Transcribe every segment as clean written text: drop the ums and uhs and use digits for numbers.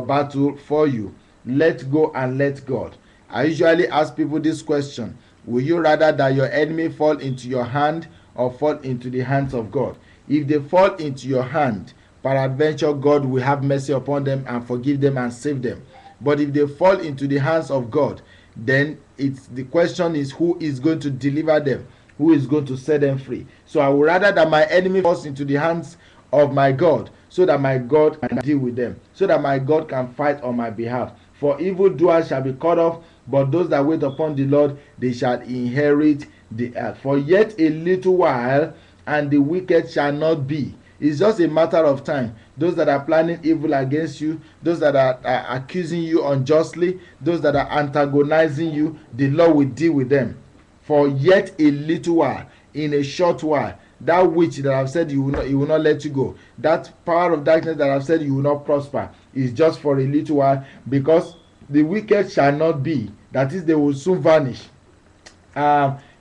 battle for you. Let go and let God. I usually ask people this question: will you rather that your enemy fall into your hand or fall into the hands of God? If they fall into your hand, peradventure God will have mercy upon them and forgive them and save them. But if they fall into the hands of God, then the question is, who is going to deliver them? Who is going to set them free? So I would rather that my enemy falls into the hands of my God, so that my God can deal with them, so that my God can fight on my behalf. For evildoers shall be cut off, but those that wait upon the Lord, they shall inherit the earth. For yet a little while, and the wicked shall not be. It's just a matter of time. Those that are planning evil against you, those that are accusing you unjustly, those that are antagonizing you, the Lord will deal with them. For yet a little while, in a short while, that witch that I've said he will not let you go, that power of darkness that I've said you will not prosper, is just for a little while, because the wicked shall not be. That is, they will soon vanish.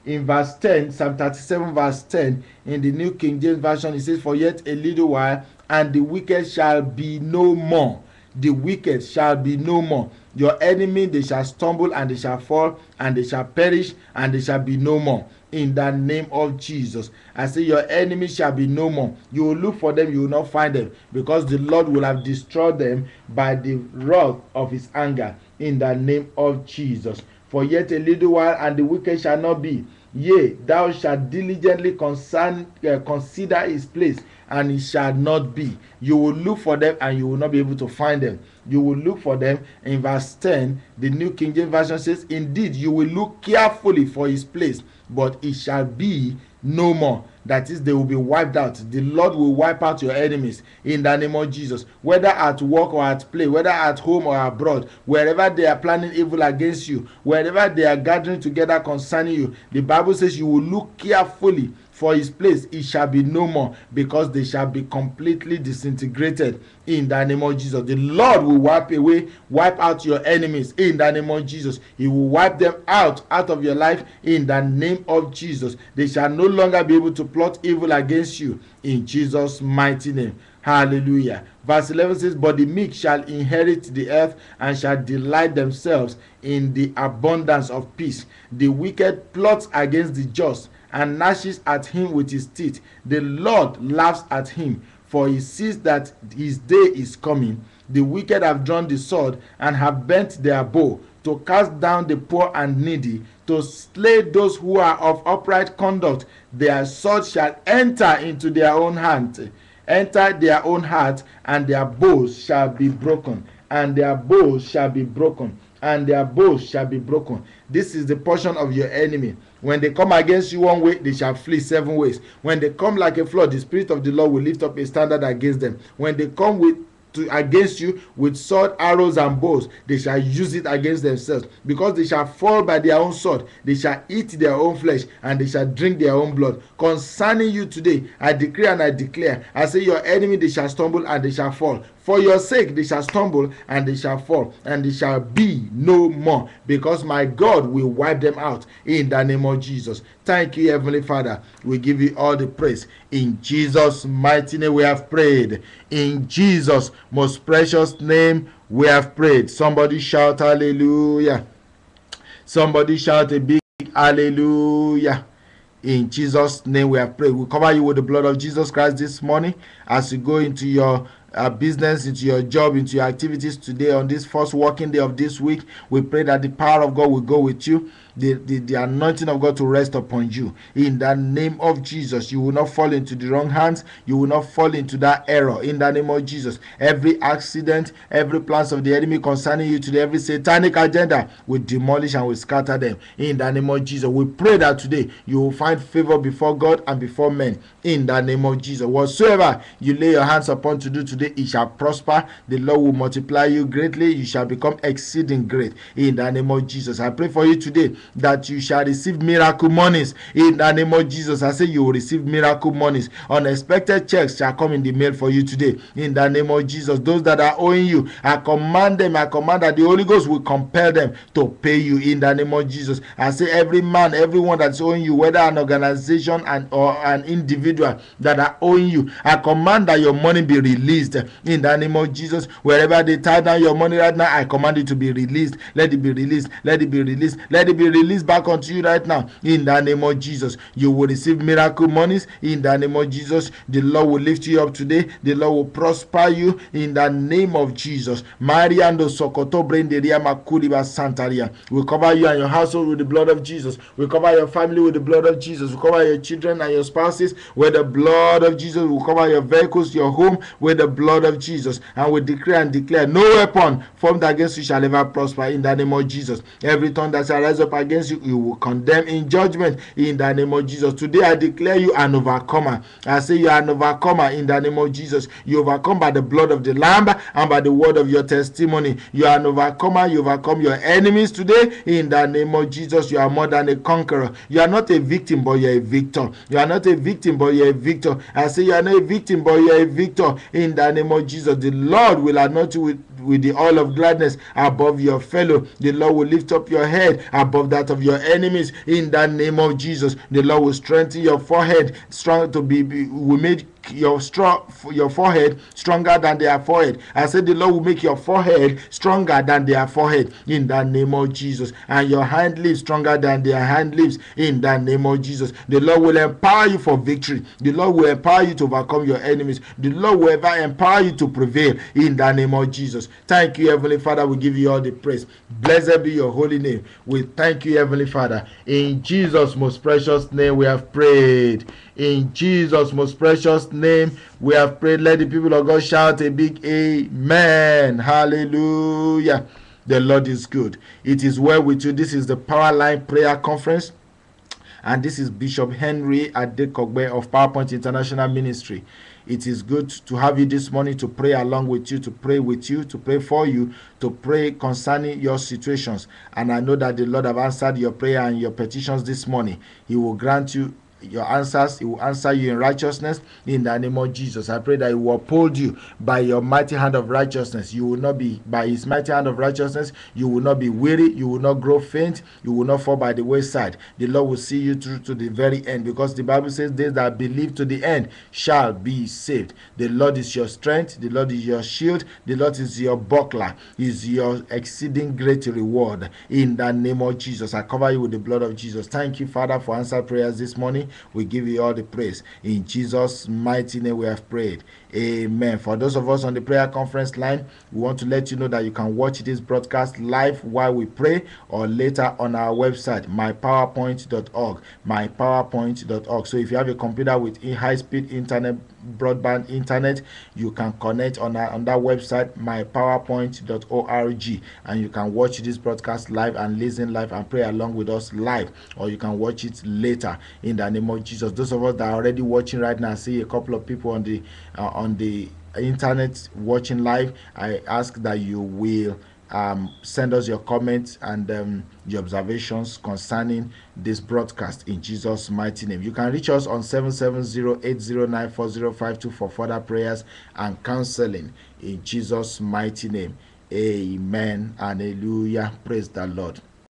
In verse 10, Psalm 37 verse 10, in the New King James Version, it says, for yet a little while, and the wicked shall be no more. The wicked shall be no more. Your enemy, they shall stumble and they shall fall and they shall perish and they shall be no more. In the name of Jesus, I say your enemy shall be no more. You will look for them, you will not find them, because the Lord will have destroyed them by the wrath of his anger. In the name of Jesus. For yet a little while, and the wicked shall not be. Yea, thou shalt diligently consider his place, and it shall not be. You will look for them, and you will not be able to find them. You will look for them. In verse 10, the New King James Version says, indeed, you will look carefully for his place, but it shall be no more. That is, they will be wiped out. The Lord will wipe out your enemies in the name of Jesus. Whether at work or at play, whether at home or abroad, wherever they are planning evil against you, wherever they are gathering together concerning you, the Bible says you will look carefully for his place. It shall be no more, because they shall be completely disintegrated in the name of Jesus. The Lord will wipe out your enemies in the name of Jesus. He will wipe them out of your life in the name of Jesus. They shall no longer be able to plot evil against you in Jesus' mighty name. Hallelujah. Verse 11 says, but the meek shall inherit the earth and shall delight themselves in the abundance of peace. The wicked plots against the just and gnashes at him with his teeth. The Lord laughs at him, for he sees that his day is coming. The wicked have drawn the sword and have bent their bow, to cast down the poor and needy, to slay those who are of upright conduct. Their sword shall enter into their own hand, and their bows shall be broken, and their bows shall be broken, and their bows shall be broken. This is the portion of your enemy. When they come against you one way, they shall flee 7 ways. When they come like a flood, the Spirit of the Lord will lift up a standard against them. When they come against you with sword, arrows, and bows, they shall use it against themselves, because they shall fall by their own sword. They shall eat their own flesh, and they shall drink their own blood. Concerning you today, I decree and I declare, I say, your enemy, they shall stumble and they shall fall. For your sake, they shall stumble and they shall fall, and they shall be no more, because my God will wipe them out in the name of Jesus. Thank you, Heavenly Father. We give you all the praise. In Jesus' mighty name we have prayed. In Jesus' most precious name we have prayed. Somebody shout hallelujah. Somebody shout a big hallelujah. In Jesus' name we have prayed. We cover you with the blood of Jesus Christ this morning as you go into your business, into your job, into your activities today on this first working day of this week. We pray that the power of God will go with you, the anointing of God to rest upon you. In the name of Jesus, you will not fall into the wrong hands. You will not fall into that error. In the name of Jesus, every accident, every plans of the enemy concerning you today, every satanic agenda, we demolish and we scatter them. In the name of Jesus, we pray that today you will find favor before God and before men. In the name of Jesus, whatsoever you lay your hands upon to do today, it shall prosper. The Lord will multiply you greatly. You shall become exceeding great. In the name of Jesus, I pray for you today that you shall receive miracle monies. In the name of Jesus, I say you will receive miracle monies. Unexpected checks shall come in the mail for you today. In the name of Jesus, those that are owing you, I command that the Holy Ghost will compel them to pay you. In the name of Jesus, I say everyone that's owing you, whether an organization or an individual that are owing you, I command that your money be released released in the name of Jesus. Wherever they tie down your money right now, I command it to be released. Let it be released. Let it be released. Let it be released back unto you right now in the name of Jesus. You will receive miracle monies in the name of Jesus. The Lord will lift you up today. The Lord will prosper you in the name of Jesus. Mariando Sokoto Brenderia Makuriba Santaria. We cover you and your household with the blood of Jesus. We cover your family with the blood of Jesus. We cover your children and your spouses with the blood of Jesus. We cover your vehicles, your home with the blood of Jesus. And we decree and declare no weapon formed against you shall ever prosper in the name of Jesus. Every tongue that shall rise up against you, you will condemn in judgment in the name of Jesus. Today I declare you an overcomer. I say you are an overcomer in the name of Jesus. You overcome by the blood of the Lamb and by the word of your testimony. You are an overcomer. You overcome your enemies today in the name of Jesus. You are more than a conqueror. You are not a victim, but you are a victor. You are not a victim, but you are a victor. I say you are not a victim, but you are a victor in the name of Jesus. The Lord will anoint you with the oil of gladness above your fellow. The Lord will lift up your head above that of your enemies in the name of Jesus. The Lord will strengthen your forehead, strong to be will make your forehead stronger than their forehead. I said the Lord will make your forehead stronger than their forehead in the name of Jesus, and your hind leaves stronger than their hind leaves in the name of Jesus. The Lord will empower you for victory. The Lord will empower you to overcome your enemies. The Lord will ever empower you to prevail in the name of Jesus. Thank you, Heavenly Father. We give you all the praise. Blessed be your holy name. We thank you, Heavenly Father. In Jesus' most precious name we have prayed. In Jesus' most precious name we have prayed. Let the people of God shout a big amen. Hallelujah. The Lord is good. It is well with you. This is the Power Line Prayer Conference, and this is Bishop Henry Adekogbe of PowerPoint International Ministry. It is good to have you this morning to pray along with you, to pray with you, to pray for you, to pray concerning your situations. And I know that the Lord have answered your prayer and your petitions this morning. He will grant you your answers. He will answer you in righteousness in the name of Jesus. I pray that He will uphold you by your mighty hand of righteousness. You will not be, by His mighty hand of righteousness, you will not be weary, you will not grow faint, you will not fall by the wayside. The Lord will see you through to the very end, because the Bible says they that believe to the end shall be saved. The Lord is your strength, the Lord is your shield, the Lord is your buckler, is your exceeding great reward in the name of Jesus. I cover you with the blood of Jesus. Thank you, Father, for answered prayers this morning. We give you all the praise. In Jesus' mighty name we have prayed. Amen. For those of us on the prayer conference line, we want to let you know that you can watch this broadcast live while we pray, or later on our website, mypowerpoint.org. mypowerpoint.org. So if you have a computer with high-speed internet, broadband internet, you can connect on that website, mypowerpoint.org, and you can watch this broadcast live and listen live and pray along with us live, or you can watch it later in the name of Jesus. Those of us that are already watching right now, I see a couple of people on the internet watching live. I ask that you will send us your comments and your observations concerning this broadcast in Jesus' mighty name. You can reach us on 770-809-4052 for further prayers and counseling in Jesus' mighty name. Amen. Hallelujah. Praise the Lord.